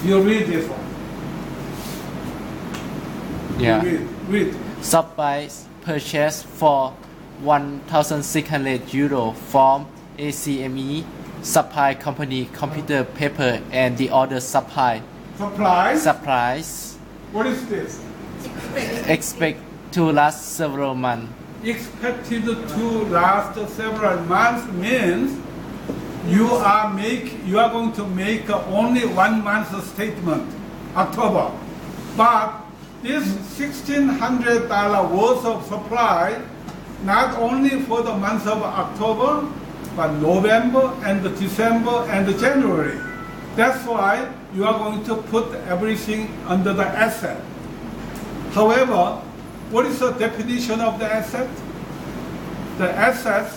You read this one. Yeah. Read. Supply purchase for 1,600 euro from ACME supply company computer paper and the other supplies. What is this? Expect to last several months. Expected to last several months means you are going to make only 1 month statement, October. But this $1,600 worth of supply, not only for the month of October, but November and December and January. That's why you are going to put everything under the asset. However, what is the definition of the asset? The asset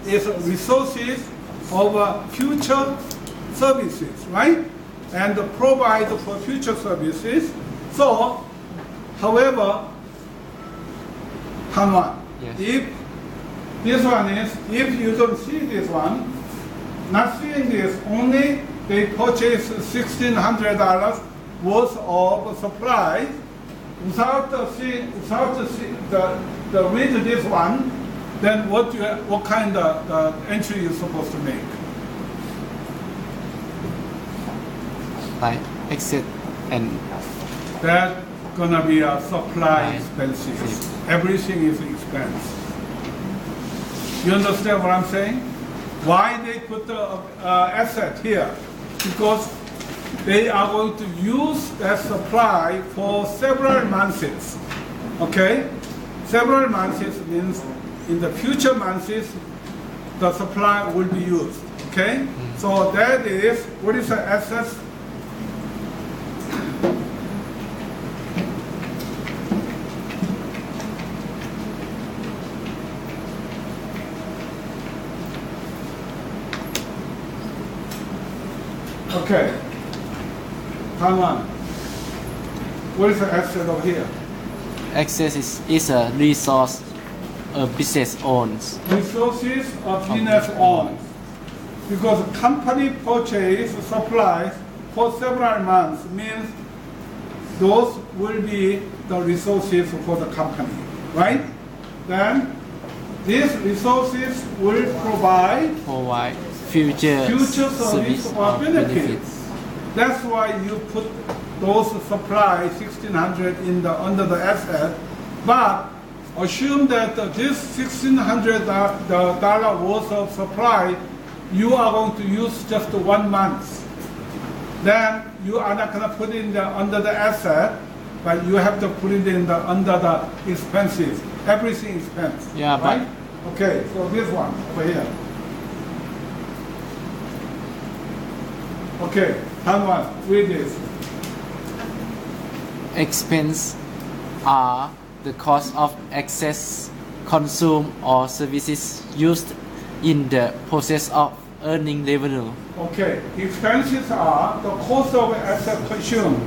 is resources of future services, right? And provide for future services. So, however, Yes. if this one is, if you don't see this one, not seeing this, only they purchase $1,600 worth of supply without read this one, then what kind of entry you supposed to make? Like exit and That's gonna be a supply expenses. Everything is expense. You understand what I'm saying? Why they put the asset here? Because they are going to use that supply for several months. Okay? Several months means in the future months the supply will be used. Okay? So that is, what is the asset? Okay. Come on. What is the asset over here? access is a resource a business owns. Resources of business owns. Because company purchase supplies for several months means those will be the resources for the company, right? Then these resources will provide future service or benefits. That's why you put those supply 1,600 under the asset, but assume that this $1,600 worth of supply you are going to use just 1 month. Then you are not going to put it under the asset, but you have to put it under the expenses. Everything expense. Yeah, right? Okay, so this one over here. Okay, Hanwan, read this. Expense are the cost of access, consume, or services used in the process of earning revenue. Okay, expenses are the cost of asset consumed.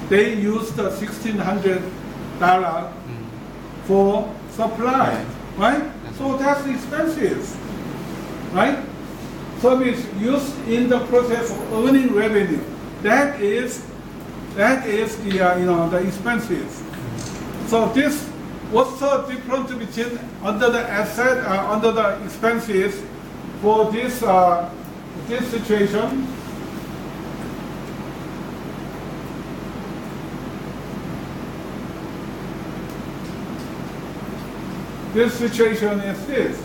They use the $1,600 for supply, right? So that's expenses, right? Service used in the process of earning revenue. That is the the expenses. So this, what's the difference between under the asset under the expenses for this this situation? This situation is this.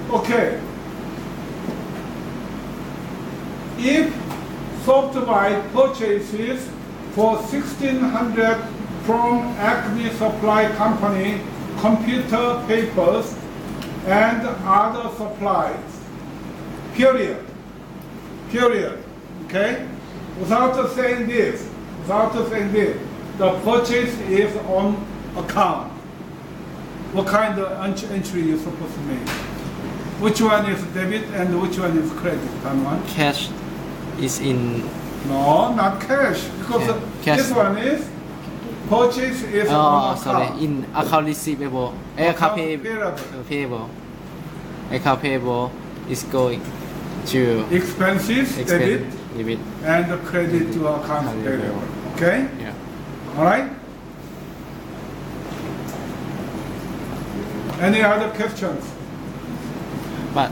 Okay. If software purchases for $1,600 from Acme Supply Company, computer papers, and other supplies, period, okay? Without saying this, the purchase is on account. What kind of entry you're supposed to make? Which one is debit and which one is credit? Cash is in. No, not cash, because cash. This one is purchase is on account. In account receivable, account payable. Account payable is going. to expenses, debit, debit. and the credit to accounts payable. Okay? Yeah. All right? Any other questions? But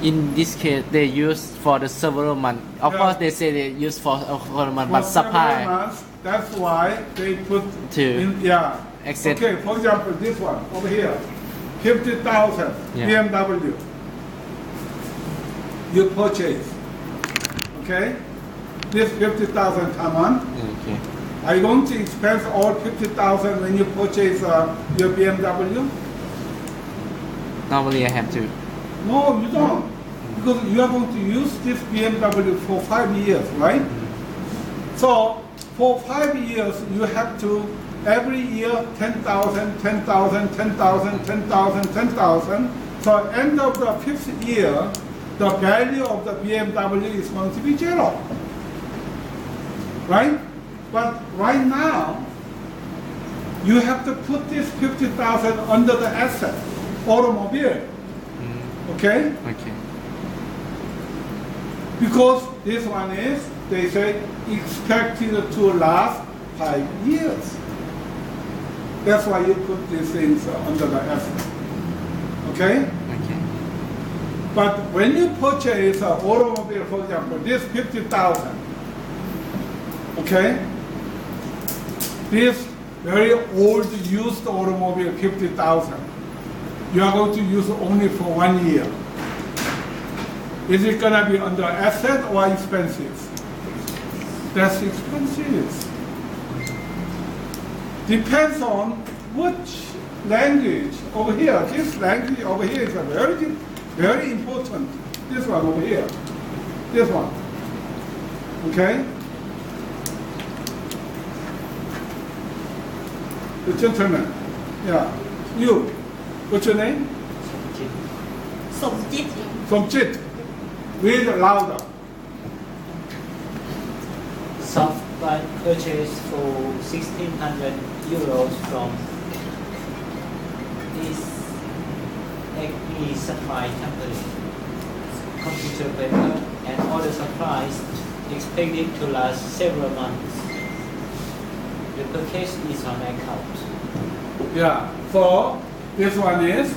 in this case, they use for the several months. Of Yeah. course, they say they use for several months, For but supply several months, that's why they put To in, yeah. accept. Okay, for example, this one over here, 50,000 Yeah. BMW. You purchase. Okay? This 50,000 come on. Okay. Are you going to expense all 50,000 when you purchase your BMW? Normally, I have to. No, you don't. Because you are going to use this BMW for 5 years, right? So, for 5 years, you have to, every year, 10,000, 10,000, 10,000, 10,000, 10,000. So, end of the 5th year, the value of the BMW is going to be 0. Right? But right now, you have to put this 50,000 under the asset, automobile. Okay? Okay. Because this one is, they say, expected to last 5 years. That's why you put these things under the asset. Okay? Okay. But when you purchase an automobile, for example, this 50,000, okay? This very old used automobile, 50,000, you are going to use only for 1 year. Is it going to be under asset or expenses? That's expenses. Depends on which language over here. This language over here is a very important. This one over here. This one. Okay? The gentleman. Yeah. You. What's your name? Somjit. Somjit. Read louder. Soft by purchase for 1,600 euros from this XP supply company. Computer paper and other supplies expected to last several months. The purchase is on account. Yeah. So this one is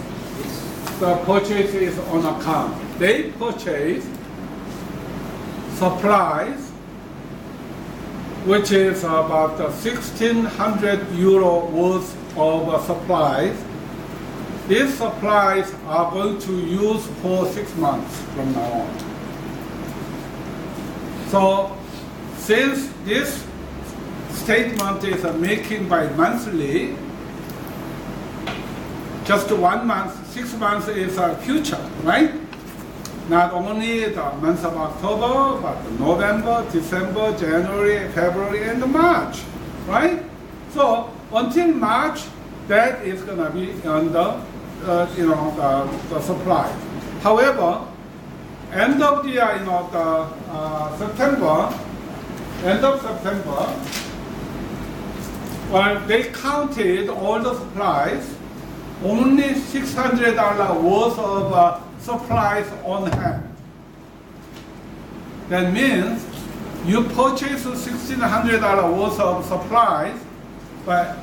the purchase is on account. They purchase supplies, which is about 1,600 euro worth of supplies. These supplies are going to use for 6 months from now on. So, since this statement is making by monthly, just 1 month, 6 months is future, right? Not only the month of October, but November, December, January, February, and March, right? So until March, that is going to be on the supply. However, end of the September, well, they counted all the supplies. Only $600 worth of supplies on hand. That means you purchase $1,600 worth of supplies, but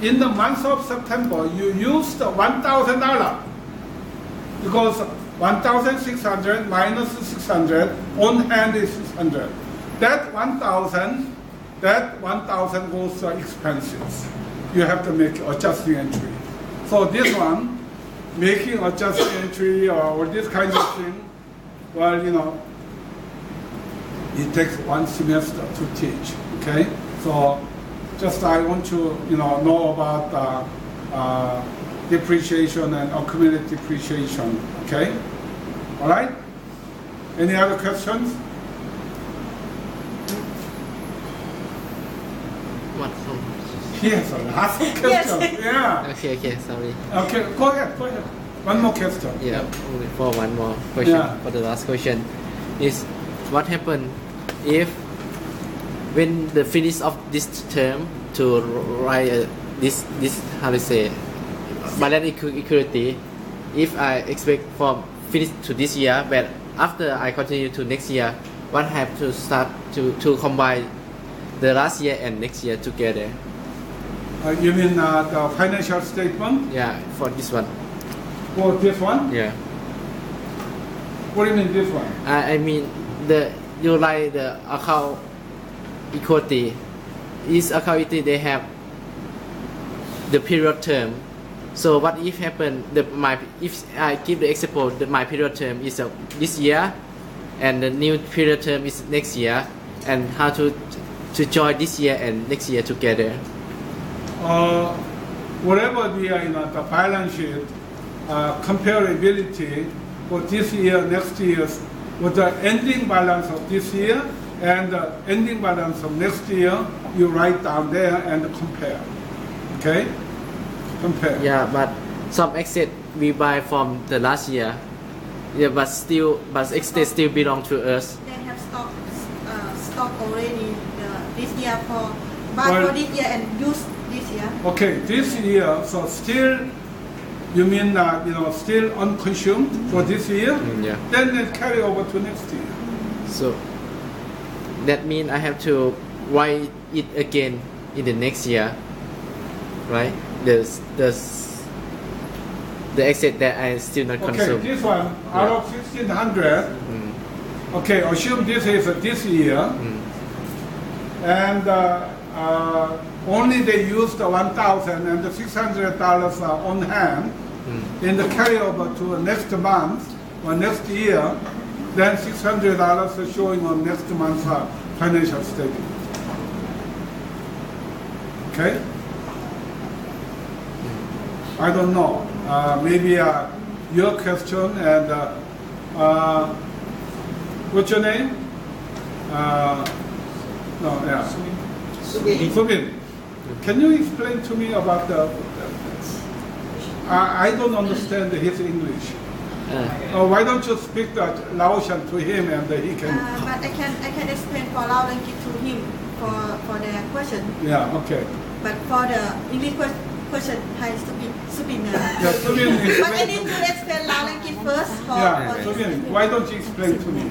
in the month of September you used $1,000 because 1,600 minus 600 on hand is 600. That 1,000 goes to expenses. You have to make adjusting entry. So this one, making adjusting entry or this kind of thing, well, it takes 1 semester to teach, okay? So just I want to, know about depreciation and accumulated depreciation, okay? All right? Any other questions? What from? Yes, lots of questions. Yeah. Okay, sorry. Okay, go ahead. One more question. Yeah, only for one more question. Yeah. For the last question is, what happened if when the finish of this term to write this how to say balance equality, if I expect from finish to this year, but after I continue to next year, what have to start to combine the last year and next year together? You mean the financial statement? Yeah, for this one. For this one? Yeah. What do you mean this one? I mean you like the account equity. Each account equity they have the period term. So what if happen if I give the example that my period term is this year and the new period term is next year, and how to join this year and next year together? Whatever the balance sheet comparability for this year, next year, with the ending balance of this year and the ending balance of next year, you write down there and compare. Okay? Compare. Yeah, but some asset we buy from the last year. Yeah, but asset still belong to us. They have stock already this year for this year and use this year. Okay, this year, so still, you mean still unconsumed for this year? Yeah. Then it carry over to next year. So that means I have to write it again in the next year, right? The asset that I still not consume. Okay, this one out of 1,600. Okay, assume this is this year, and only they used the 1,000 and the $600 on hand. In the carryover to next month or next year, then $600 is showing on next month's financial statement. Okay? I don't know. Maybe your question and what's your name? Subin. Can you explain to me about I don't understand his English. Why don't you speak Laotian to him and he can... But I can explain for Lao language to him for the question. Yeah, okay. But for the English question, hi Subin. Yeah, Subin But I need to explain Lao language first. Subin, why don't you explain to me?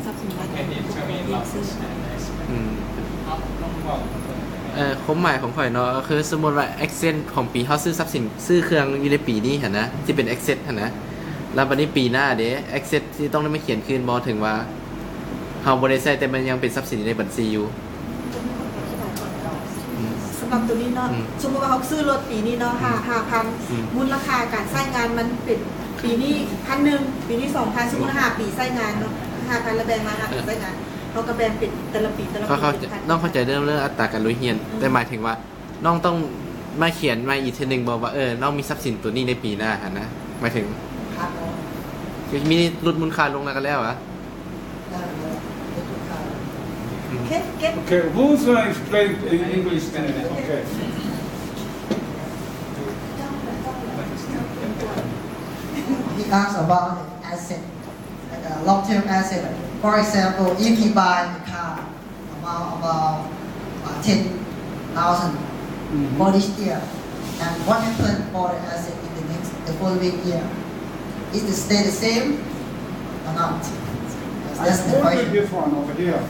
ความหมายของข่อยเนาะคือสมมติว่า accent ของปีเขาซื้อทรัพย์สินซื้อเครื่องอยู่ในปีนี้เห็นนะที่เป็น accent เห็นนะแล้ววันนี้ปีหน้าเด้ accent ที่ต้องได้มาเขียนคืนบอถึงว่าเขาบริษัทแต่มันยังเป็นทรัพย์สินในบัญชีอยู่สำหรับตัวนี้เนาะสมมติว่าเขาซื้อรถปีนี้เนาะ5,000มูลค่าการใช้งานมันเป็นปีนี้ 1,000 ปีนี้ 2,000 สมมติ5 ปีใช้งานเนาะ 5,000 แล้วแบ่งมา5 ปีใช้งานเราก็แบ่งเป็นแต่ละปีน้องเข้าใจเรื่องอัตราการรู้เฮียนแต่หมายถึงว่าน้องต้องมาเขียนมาอีกทีนึงบอกว่าน้องมีทรัพย์สินตัวนี้ในปีหน้านะหมายถึงมีลดมูลค่าลงแล้วกันแล้วอ่ะ Okay, who's going to explain in English to me? Okay. He asked about asset, like a long-term asset. For example, if he buy a car about 10,000 for this year, and what happened for the asset in the following year? Is it stay the same or not? That's the I told you question. this one over here.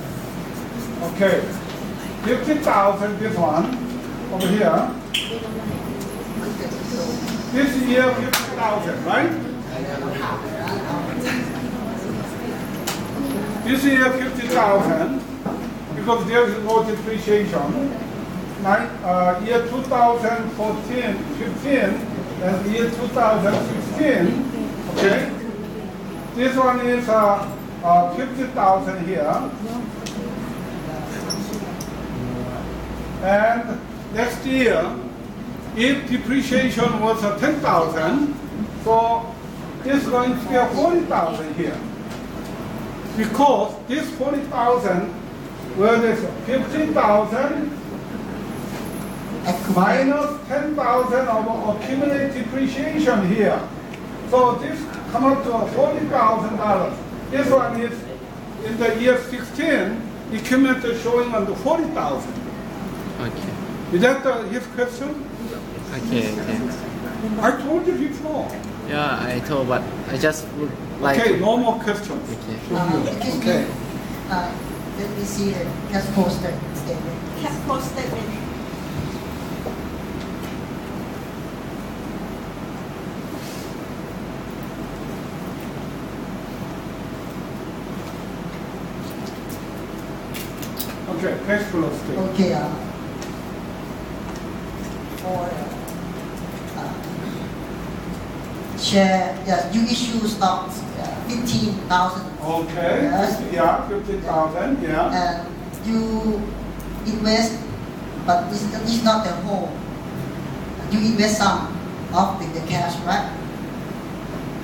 Okay, 50,000 this one over here. This year 50,000, right? This year 50,000 because there is no depreciation. Year 2014, 15, and year 2016. Okay, this one is 50,000 here. And next year, if depreciation was 10,000, so this is going to be 40,000 here. Because this 40,000, well, this 50,000 minus 10,000 of accumulated depreciation here. So this come up to $40,000. This one is in the year 16, accumulated showing on the 40,000. Okay. Is that his question? Okay. I told you before. Yeah, I told, but I just like Okay, no more questions. Okay. Excuse me. Okay. Let me see the cash flow statement. cash flow statement Okay, cash flow statement. Okay. For share, yes, you issue stocks 15,000. Okay, Yes. yeah, 50,000, yeah. And you invest, but it's not the whole. You invest some of the cash, right?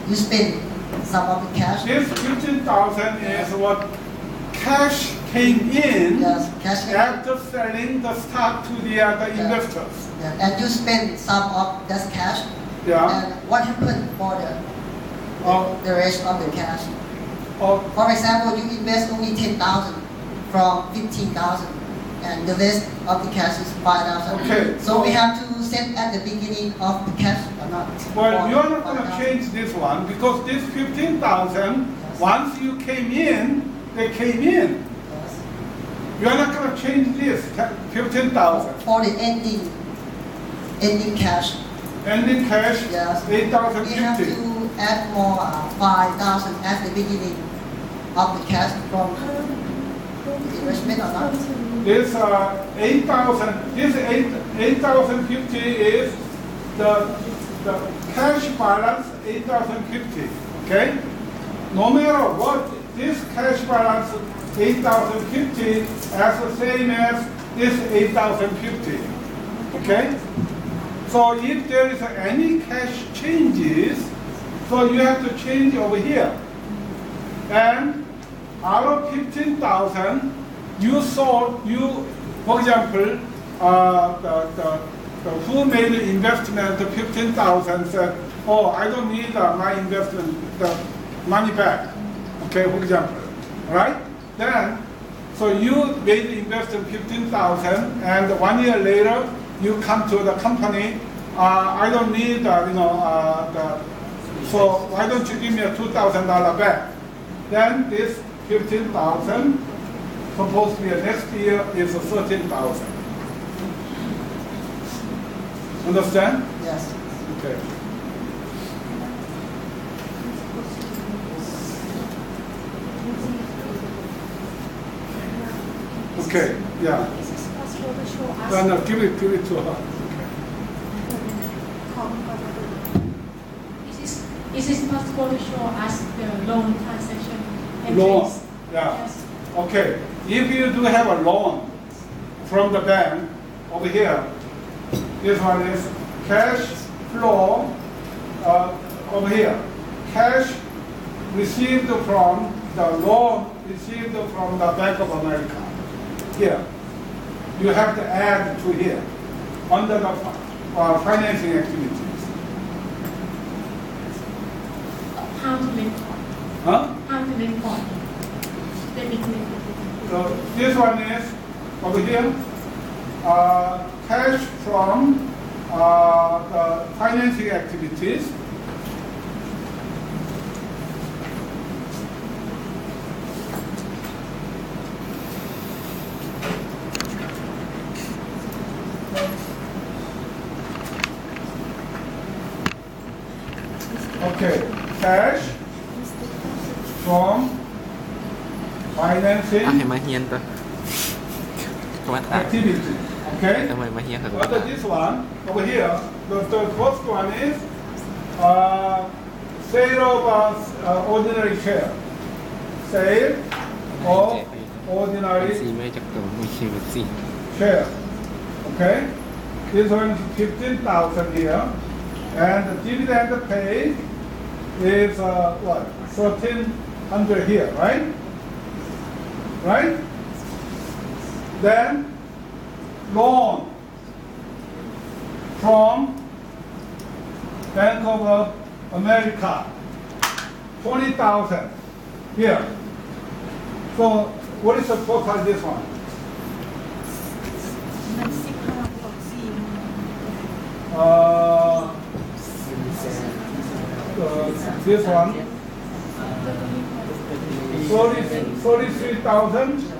You spend some of the cash. This 15,000 is what cash came in Yes, cash. after selling the stock to the other investors. Yeah, and you spend some of that cash. Yeah. And what happened for the rest of the cash? Oh, For example, you invest only 10,000 from 15,000, and the rest of the cash is 5,000. Okay. So we have to set at the beginning of the cash or not? well, Or you're not going to 5,000? change this one because this 15,000, once you came in, they came in. Yes. You're not going to change this 15,000. For the ending cash, Ending cash, yes, we have 8,050. to add more 5,000 at the beginning of the cash from the investment or not? This 8,000, this 8,050 is the cash balance 8,050. Okay? No matter what, this cash balance 8,050 as the same as this 8,050. Okay? So if there is any cash changes, so you have to change over here. And out of 15,000, you sold, for example, the who made the investment, the 15,000 said, oh, I don't need my investment, the money back. Okay, for example, right? Then, so you made the investment 15,000, and 1 year later, you come to the company, I don't need, so why don't you give me a $2,000 back? Then this 15,000, supposed to be next year is 13,000. Understand? Yes. Okay. Okay, yeah. Is it possible to show us? No, give it to her. Is it possible to show us the loan transaction entries? Loan, yeah. Yes. Okay, if you do have a loan from the bank over here, this one is cash flow over here. Cash received from the loan received from the Bank of America. Here, you have to add to here under the financing activities. How to report? Huh? How to report? Debit limit. So this one is over here, cash from the financing activities. Okay, cash from อ่ะ financing ให้มาเฮียนตัวว่าตา activity. Okay. ทำไมมาเฮียนเขา What is this one over here? The first one is sale of ordinary share. Sale of ซี ordinary ไม่จากตัวไม่ใช่แบบซี share. Okay. This one is 15,000 here, and the dividend paid is what? 1,300 here, right? Right? Then loan from Bank of America, 20,000 here. So what is the total this one? มัน15.4 This one, 43,000